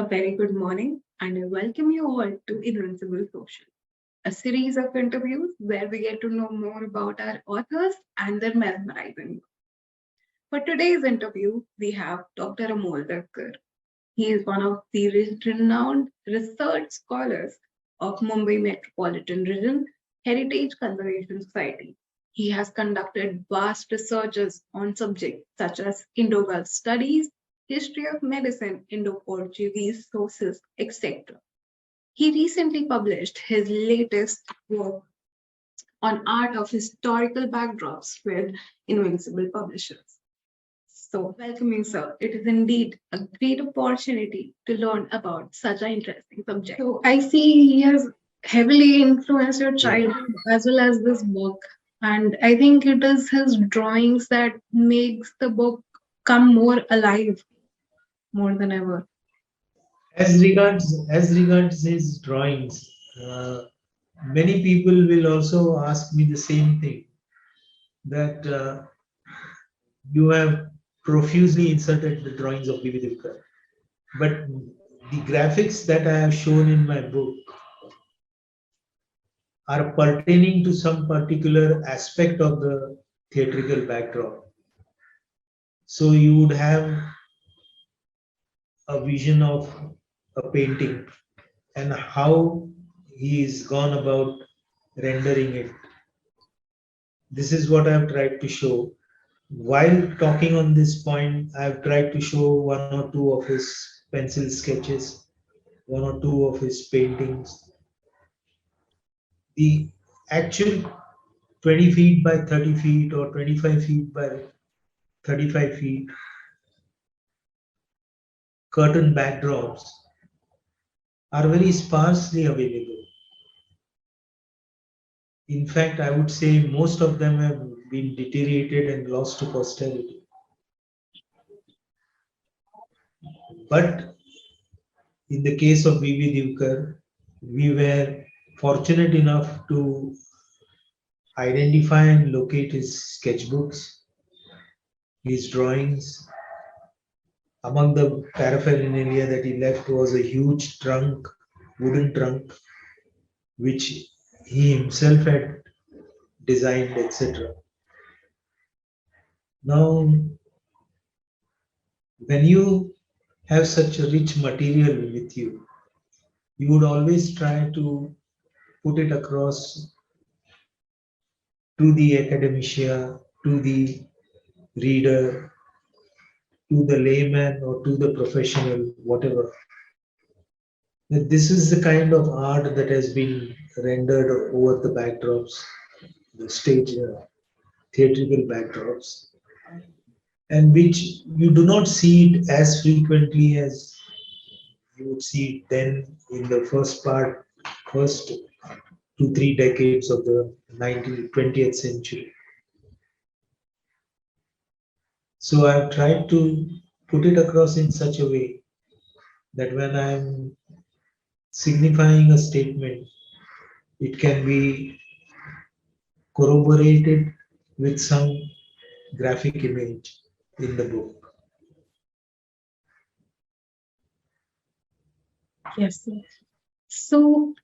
A very good morning, and I welcome you all to Invincible Social, a series of interviews where we get to know more about our authors and their mesmerizing work. For today's interview, we have Dr. Amol Divkar. He is one of the renowned research scholars of Mumbai Metropolitan Region Heritage Conservation Society. He has conducted vast researches on subjects such as Indo-Gulf studies, history of medicine, Indo-Portuguese sources, etc. He recently published his latest work on art of historical backdrops with Invincible Publishers. So, welcoming, sir. It is indeed a great opportunity to learn about such an interesting subject. So, I see he has heavily influenced your childhood as well as this book. And I think it is his drawings that makes the book come more alive more than ever. As regards his drawings, many people will also ask me the same thing, that you have profusely inserted the drawings of Divkar, but the graphics that I have shown in my book are pertaining to some particular aspect of the theatrical backdrop. So you would have a vision of a painting and how he's gone about rendering it. This is what I've tried to show. While talking on this point, I've tried to show one or two of his pencil sketches, one or two of his paintings. The actual 20 feet by 30 feet or 25 feet by 35 feet curtain backdrops are very sparsely available. In fact, I would say most of them have been deteriorated and lost to posterity. But in the case of V.V. Divkar, we were fortunate enough to identify and locate his sketchbooks, his drawings. Among the paraphernalia that he left was a huge trunk, wooden trunk, which he himself had designed, etc. Now, when you have such a rich material with you, you would always try to put it across to the academia, to the reader, to the layman, or to the professional, whatever. That this is the kind of art that has been rendered over the backdrops, the stage theatrical backdrops, and which you do not see it as frequently as you would see it then in the first 2-3 decades of the 20th century. So I've tried to put it across in such a way that when I'm signifying a statement, it can be corroborated with some graphic image in the book. Yes, sir. So,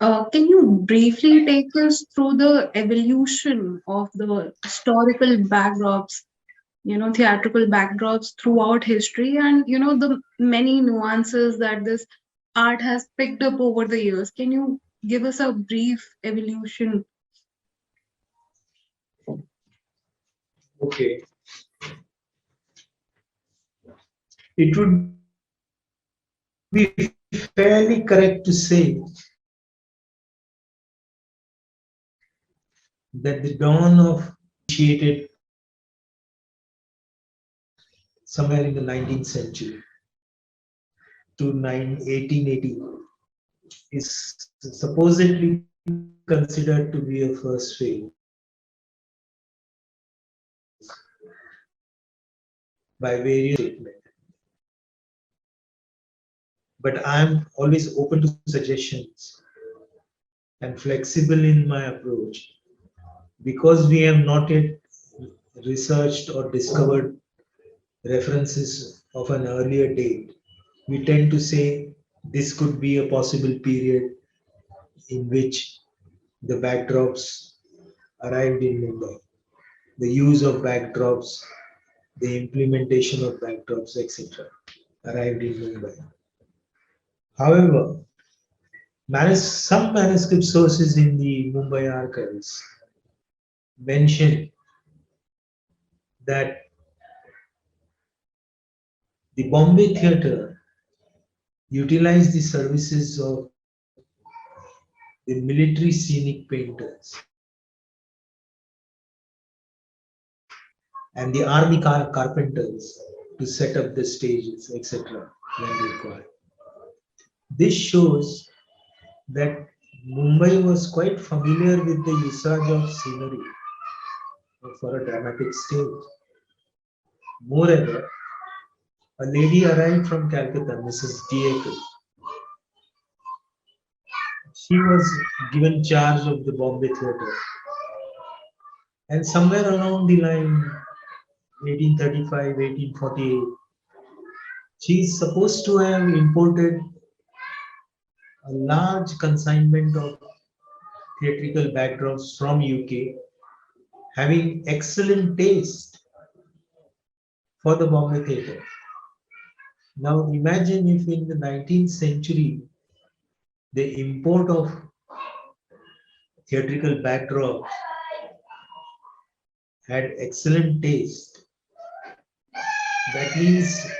can you briefly take us through the evolution of the historical backdrops, theatrical backdrops throughout history and, the many nuances that this art has picked up over the years? Can you give us a brief evolution? Okay. It would be fairly correct to say that the dawn of initiated somewhere in the 19th century to 1880 is supposedly considered to be a first phase by various statements. But I'm always open to suggestions and flexible in my approach because we have not yet researched or discovered references of an earlier date. we tend to say this could be a possible period in which the backdrops arrived in Mumbai. The use of backdrops, the implementation of backdrops, etc., arrived in Mumbai. However, some manuscript sources in the Mumbai archives mention that the Bombay Theatre utilized the services of the military scenic painters and the army carpenters to set up the stages, etc., when required. This shows that Mumbai was quite familiar with the usage of scenery for a dramatic stage. Moreover, a lady arrived from Calcutta, Mrs. Diekal. She was given charge of the Bombay Theatre. And somewhere along the line, 1835, 1848, she is supposed to have imported a large consignment of theatrical backdrops from UK, having excellent taste for the Bombay Theatre. Now imagine if in the 19th century, the import of theatrical backdrops had excellent taste. That means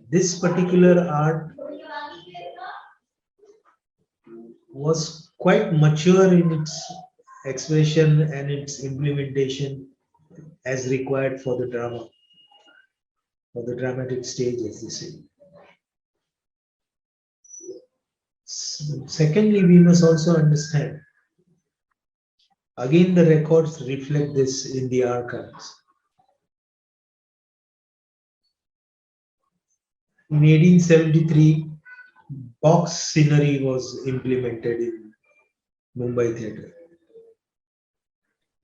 this particular art was quite mature in its expression and its implementation as required for the drama, for the dramatic stage, as they say. Secondly, we must also understand, again, the records reflect this in the archives. In 1873, box scenery was implemented in Mumbai Theatre.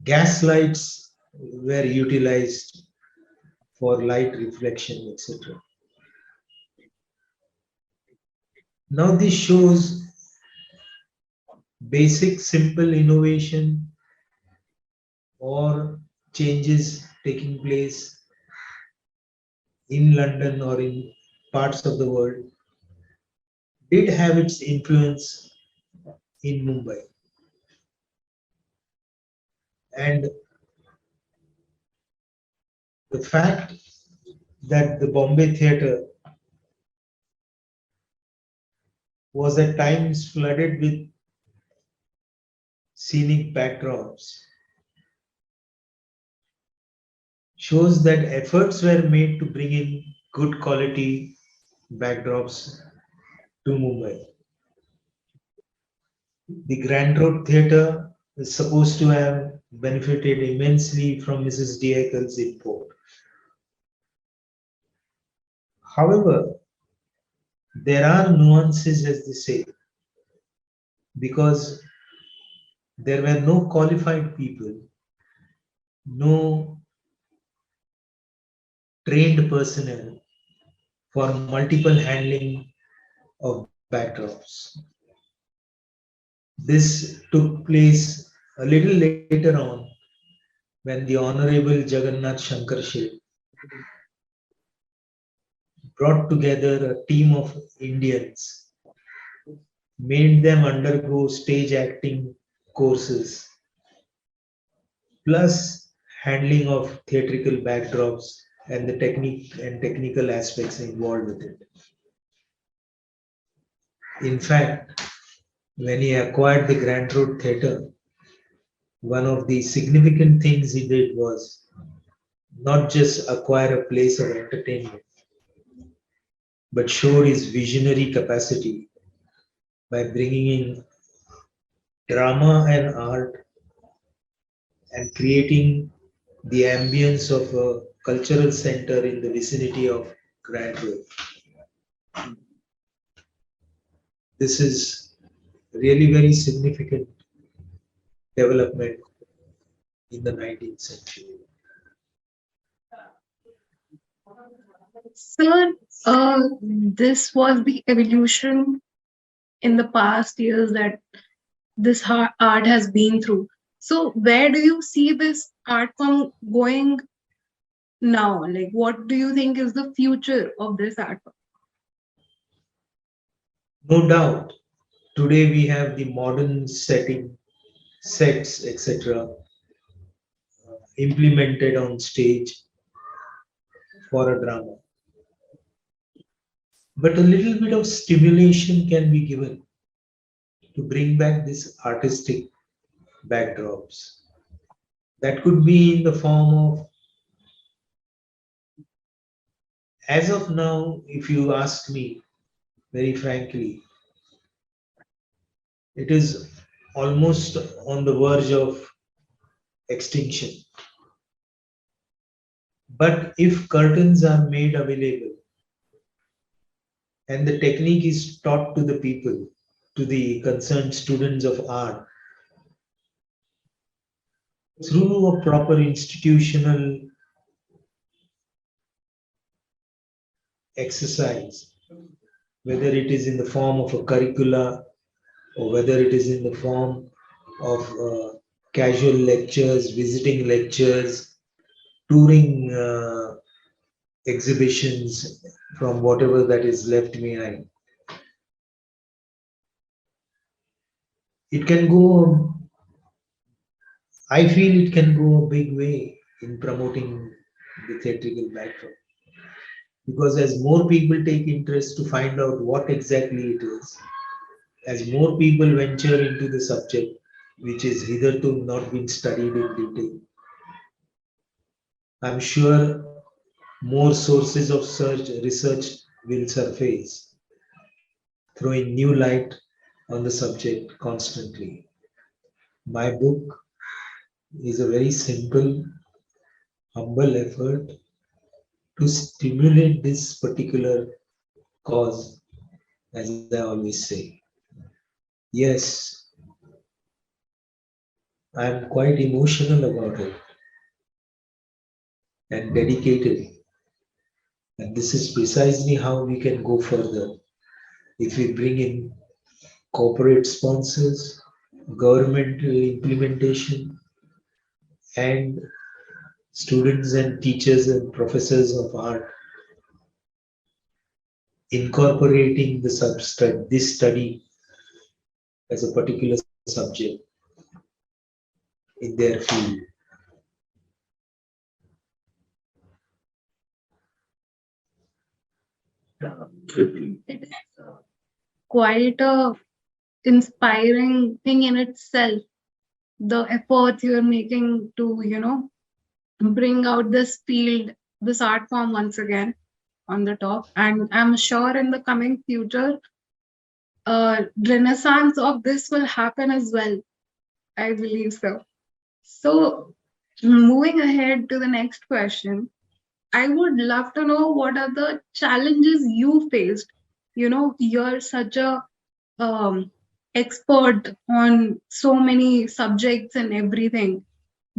Gas lights were utilized for light reflection, etc. Now this shows basic, simple innovation or changes taking place in London or in parts of the world did have its influence in Mumbai. And the fact that the Bombay Theatre was at times flooded with scenic backdrops shows that efforts were made to bring in good quality backdrops to Mumbai. The Grand Road Theatre is supposed to have benefited immensely from Mrs. Diekel's import. However, there are nuances, as they say, because there were no qualified people, no trained personnel for multiple handling of backdrops. This took place a little later on when the Honorable Jagannath Shankar Sheth brought together a team of Indians, made them undergo stage acting courses, plus handling of theatrical backdrops and the technique and technical aspects involved with it. In fact, when he acquired the Grand Road Theatre, one of the significant things he did was not just acquire a place of entertainment, but showed his visionary capacity by bringing in drama and art and creating the ambience of a cultural center in the vicinity of Grand Road. This is really very significant development in the 19th century. Sir, this was the evolution in the past years that this art has been through. So, where do you see this art form going now? Like, what do you think is the future of this art form? No doubt, today we have the modern setting, sets, etc., implemented on stage for a drama. But a little bit of stimulation can be given to bring back these artistic backdrops. That could be in the form of, as of now, if you ask me very frankly, it is almost on the verge of extinction. But if curtains are made available and the technique is taught to the people, to the concerned students of art, through a proper institutional exercise, whether it is in the form of a curricula or whether it is in the form of casual lectures, visiting lectures, touring exhibitions from whatever that is left behind. It can go, I feel it can go a big way in promoting the theatrical backdrop. Because as more people take interest to find out what exactly it is, as more people venture into the subject, which is hitherto not been studied in detail, I'm sure more sources of research will surface, throwing new light on the subject constantly. My book is a very simple, humble effort to stimulate this particular cause, as I always say. Yes, I'm quite emotional about it and dedicated. And this is precisely how we can go further. If we bring in corporate sponsors, government implementation, and students and teachers and professors of art incorporating this study as a particular subject in their field. It is quite a inspiring thing in itself. The efforts you're making to, bring out this field, this art form once again on the top. And I'm sure in the coming future, renaissance of this will happen as well. I believe so. So, moving ahead to the next question, I would love to know what are the challenges you faced. You're such a um, expert on so many subjects and everything.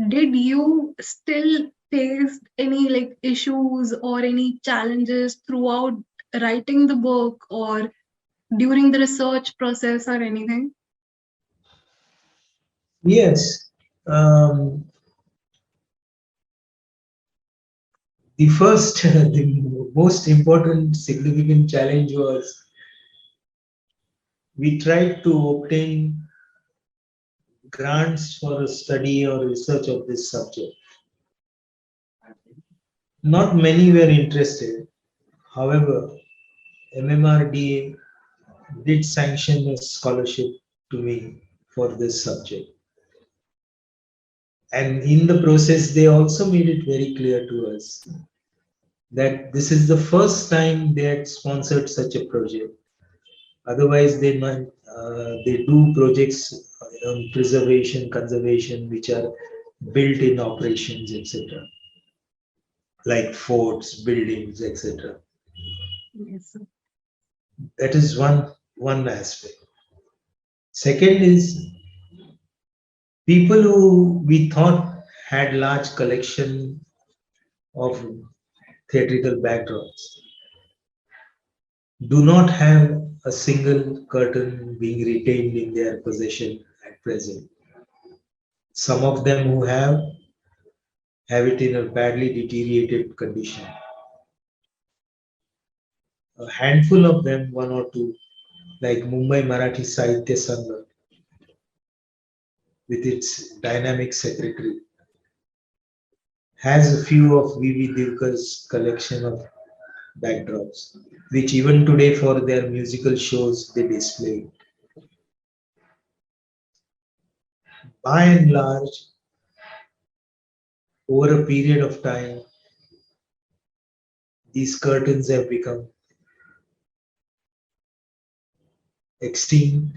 Did you still face any like issues or any challenges throughout writing the book or during the research process or anything? Yes, um, the first, the most important significant challenge was we tried to obtain grants for a study or research of this subject. Not many were interested. However, MMRDA did sanction a scholarship to me for this subject. And in the process, they also made it very clear to us that this is the first time they had sponsored such a project. Otherwise, they do projects on preservation, conservation, which are built in operations, etc., like forts, buildings, etc. Yes. That is one aspect. Second is people who we thought had large collection of theatrical backgrounds. do not have a single curtain being retained in their possession at present. Some of them who have it in a badly deteriorated condition. A handful of them, one or two, like Mumbai Marathi Sahitya Sangha with its dynamic secretary, has a few of V.V. Divkar's collection of backdrops, which even today for their musical shows they display. By and large, over a period of time, these curtains have become extinct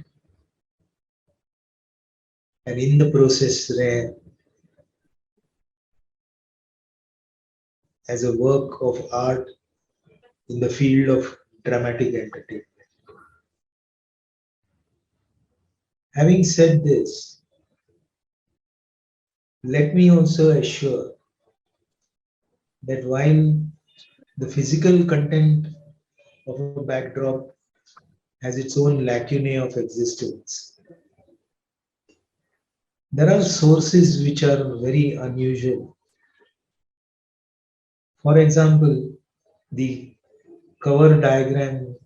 and in the process rare as a work of art in the field of dramatic entertainment. Having said this, let me also assure that while the physical content of a backdrop has its own lacunae of existence, there are sources which are very unusual. For example, the cover diagram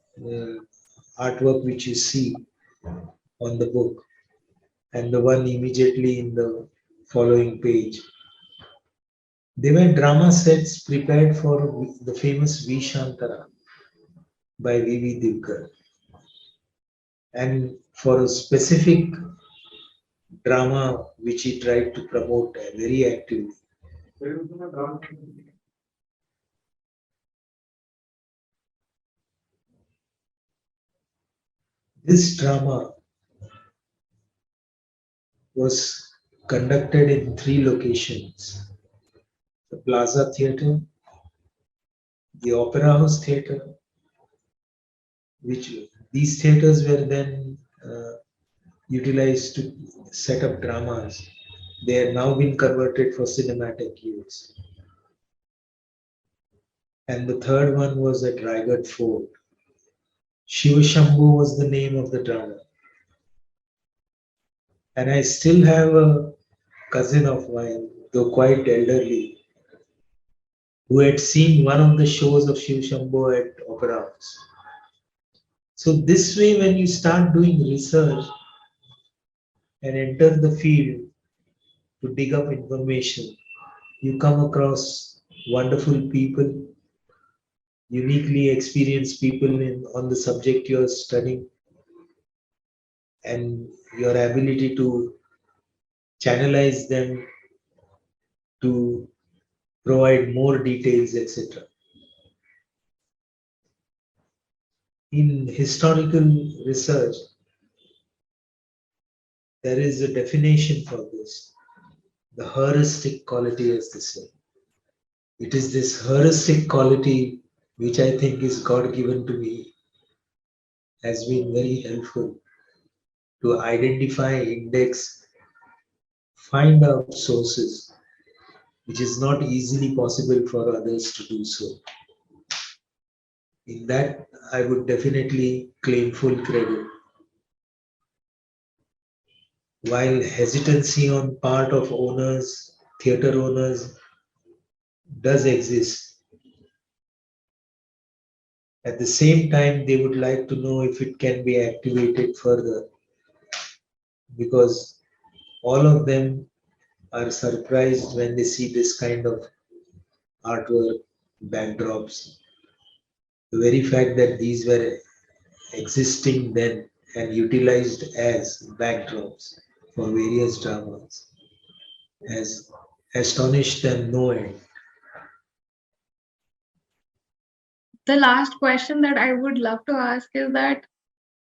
artwork which you see on the book and the one immediately in the following page. They were drama sets prepared for the famous V. Shantara by V.V. Divkar and for a specific drama which he tried to promote very actively. This drama was conducted in three locations: the Plaza Theatre, the Opera House Theatre, which these theatres were then utilized to set up dramas. They have now been converted for cinematic use. And the third one was at Raigad Fort. Shiva Shambhu was the name of the drama. And I still have a cousin of mine, though quite elderly, who had seen one of the shows of Shiva Shambhu at Opera House. So this way, when you start doing research and enter the field to dig up information, you come across wonderful people, uniquely experienced people on the subject you're studying, and your ability to channelize them to provide more details, etc. In historical research, there is a definition for this, the heuristic quality, as they say. It is this heuristic quality which I think is God given to me, has been very helpful to identify, index, find out sources, which is not easily possible for others to do so. In that, I would definitely claim full credit. While hesitancy on part of owners, theatre owners, does exist, at the same time, they would like to know if it can be activated further, because all of them are surprised when they see this kind of artwork, backdrops. The very fact that these were existing then and utilized as backdrops for various dramas has astonished them no end. The last question that I would love to ask is that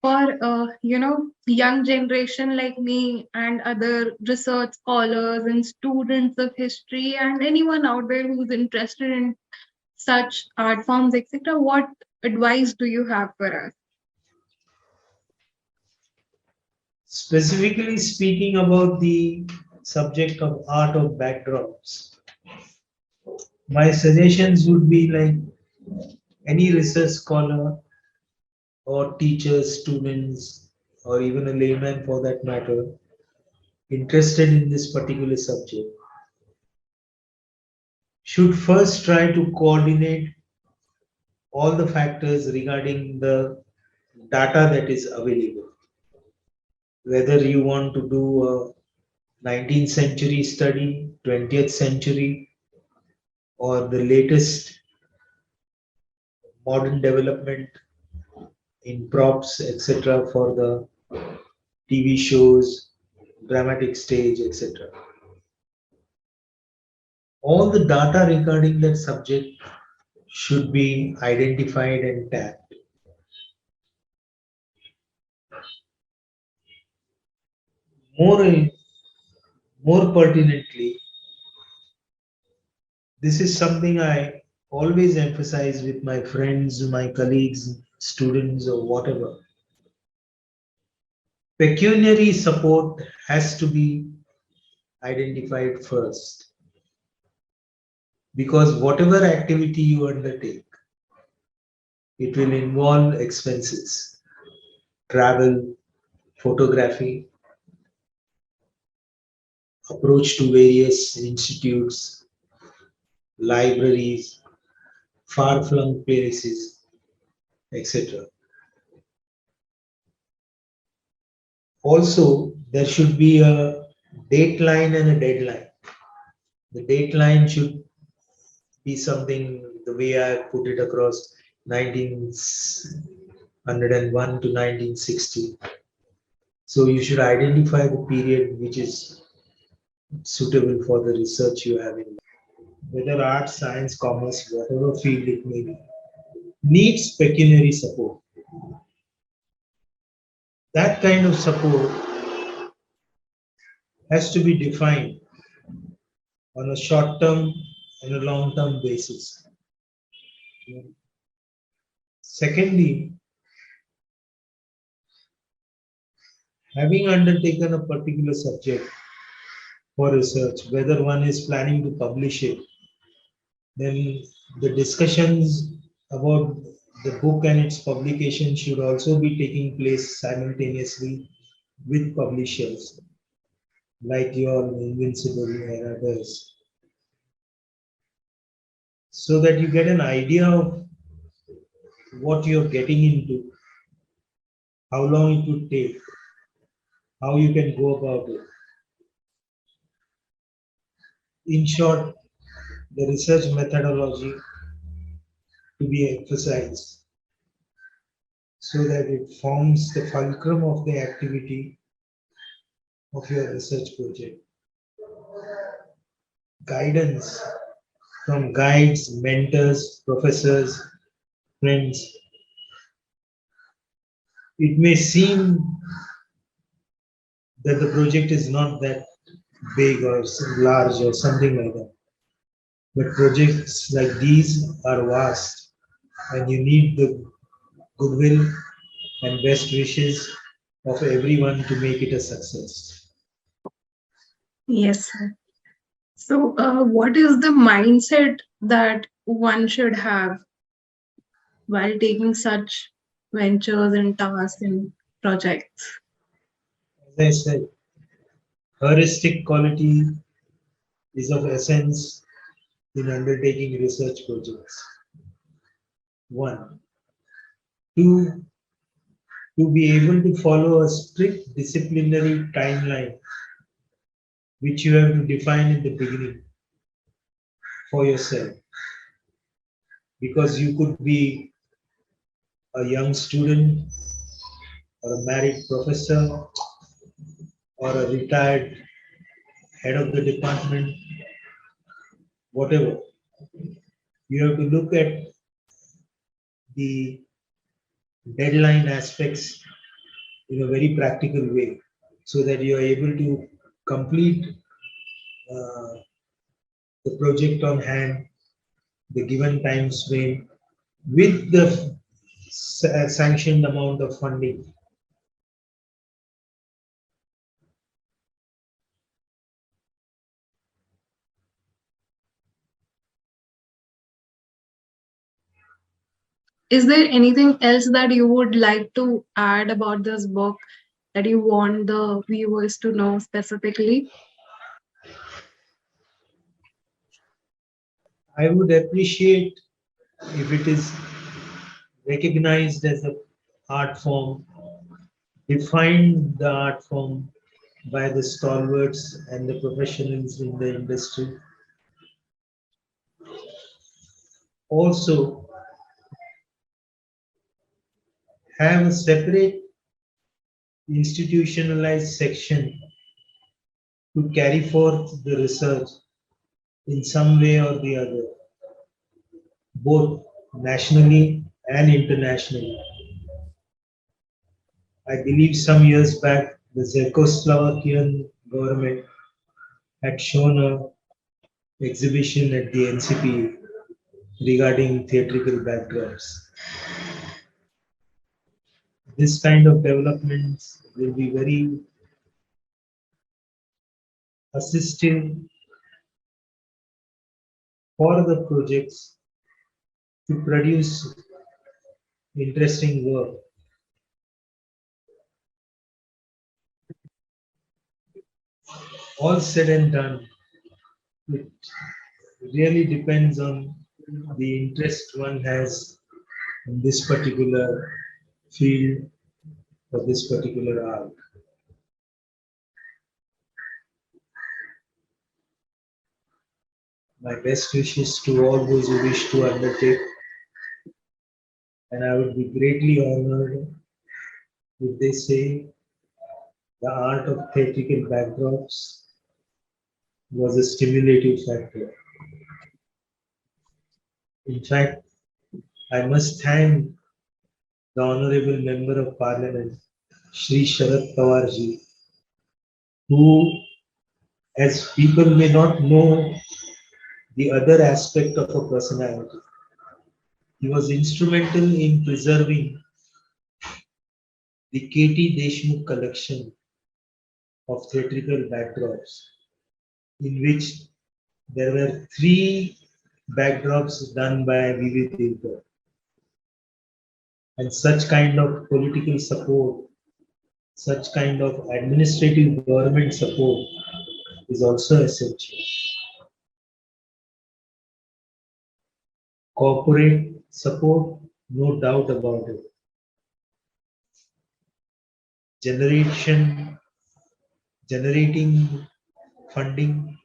for young generation like me and other research scholars and students of history and anyone out there who's interested in such art forms, etc., what advice do you have for us? Specifically speaking about the subject of art of backdrops, my suggestions would be like any research scholar or teachers, students, or even a layman for that matter, interested in this particular subject, should first try to coordinate all the factors regarding the data that is available. Whether you want to do a 19th century study, 20th century, or the latest modern development in props, etc., for the TV shows, dramatic stage, etc. All the data regarding that subject should be identified and tagged. More, more pertinently, this is something I always emphasize with my friends, my colleagues, students, or whatever. Pecuniary support has to be identified first because whatever activity you undertake, it will involve expenses, travel, photography, approach to various institutes, libraries, far flung places, etc. Also, there should be a dateline and a deadline. The dateline should be something the way I put it across 1901 to 1960. So you should identify the period which is suitable for the research you have in mind. Whether art, science, commerce, whatever field it may be, needs pecuniary support. That kind of support has to be defined on a short term and a long term basis. Secondly, having undertaken a particular subject for research, whether one is planning to publish it, then the discussions about the book and its publication should also be taking place simultaneously with publishers like your Invincible and others, so that you get an idea of what you're getting into, how long it would take, how you can go about it. In short, the research methodology to be emphasized so that it forms the fulcrum of the activity of your research project. Guidance from guides, mentors, professors, friends. It may seem that the project is not that big or large or something like that, but projects like these are vast and you need the goodwill and best wishes of everyone to make it a success. Yes, sir. So, what is the mindset that one should have while taking such ventures and tasks and projects? As I said, heuristic quality is of essence in undertaking research projects. One, two, to be able to follow a strict disciplinary timeline which you have to define in the beginning for yourself, because you could be a young student or a married professor or a retired head of the department, whatever. You have to look at the deadline aspects in a very practical way so that you are able to complete uh, the project on hand, the given time frame, with the sanctioned amount of funding. Is there anything else that you would like to add about this book that you want the viewers to know specifically? I would appreciate if it is recognized as a art form, define the art form by the stalwarts and the professionals in the industry. Also, have a separate institutionalized section to carry forth the research in some way or the other, both nationally and internationally. I believe some years back, the Czechoslovakian government had shown a exhibition at the NCP regarding theatrical backdrops. This kind of developments will be very assistive for the projects to produce interesting work. All said and done, it really depends on the interest one has in this particular field or this particular art. My best wishes to all those who wish to undertake, and I would be greatly honored if they say the art of theatrical backdrops was a stimulative factor. In fact, I must thank the Honorable Member of Parliament, Shri Sharad Pawarji, who, as people may not know the other aspect of a personality, he was instrumental in preserving the K.T. Deshmukh collection of theatrical backdrops, in which there were three backdrops done by V.V. Divkar. And such kind of political support, such kind of administrative government support is also essential. Corporate support, no doubt about it. Generation, generating funding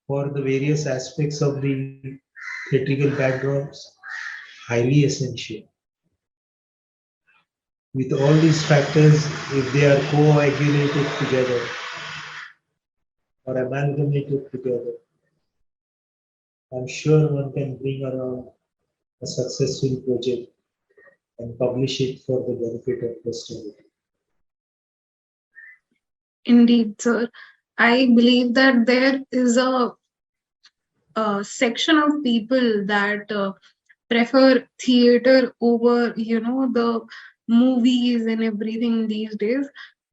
for the various aspects of the theatrical backdrops, highly essential. With all these factors, if they are coagulated together or amalgamated together, I'm sure one can bring around a successful project and publish it for the benefit of posterity. Indeed, sir. I believe that there is a section of people that prefer theater over, the movies and everything these days.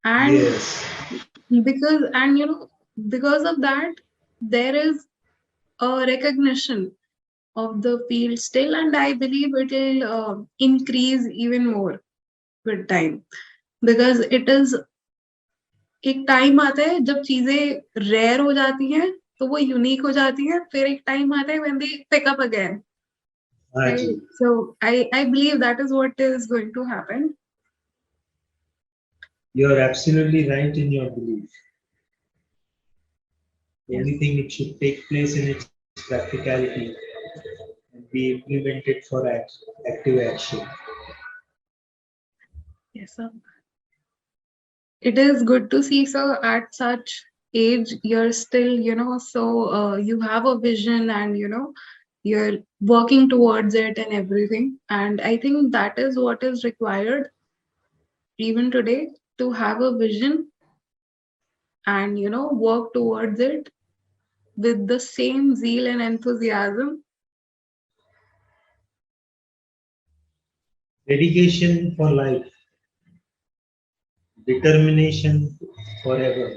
And Yes, because of that, there is a recognition of the field still, and I believe it will increase even more with time, because it is एक time आता है जब चीजें rare हो जाती हैं तो वो यूनिक हो जाती हैं, फिर एक टाइम आता है when they pick up again, right? Haji, So I believe that is what is going to happen. you are absolutely right in your belief. The Yes. only thing it should take place in its practicality and be implemented for active action. Yes, sir. It is good to see, sir, at such age you're still, so you have a vision, and you're working towards it and everything. And I think that is what is required even today, to have a vision and work towards it with the same zeal and enthusiasm. Dedication for life, determination forever.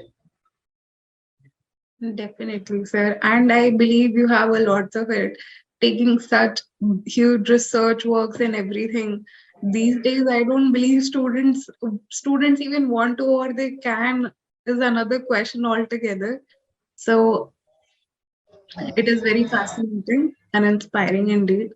Definitely, sir. And I believe you have a lot of it. taking such huge research works and everything. These days, I don't believe students even want to or they can is another question altogether. So it is very fascinating and inspiring indeed.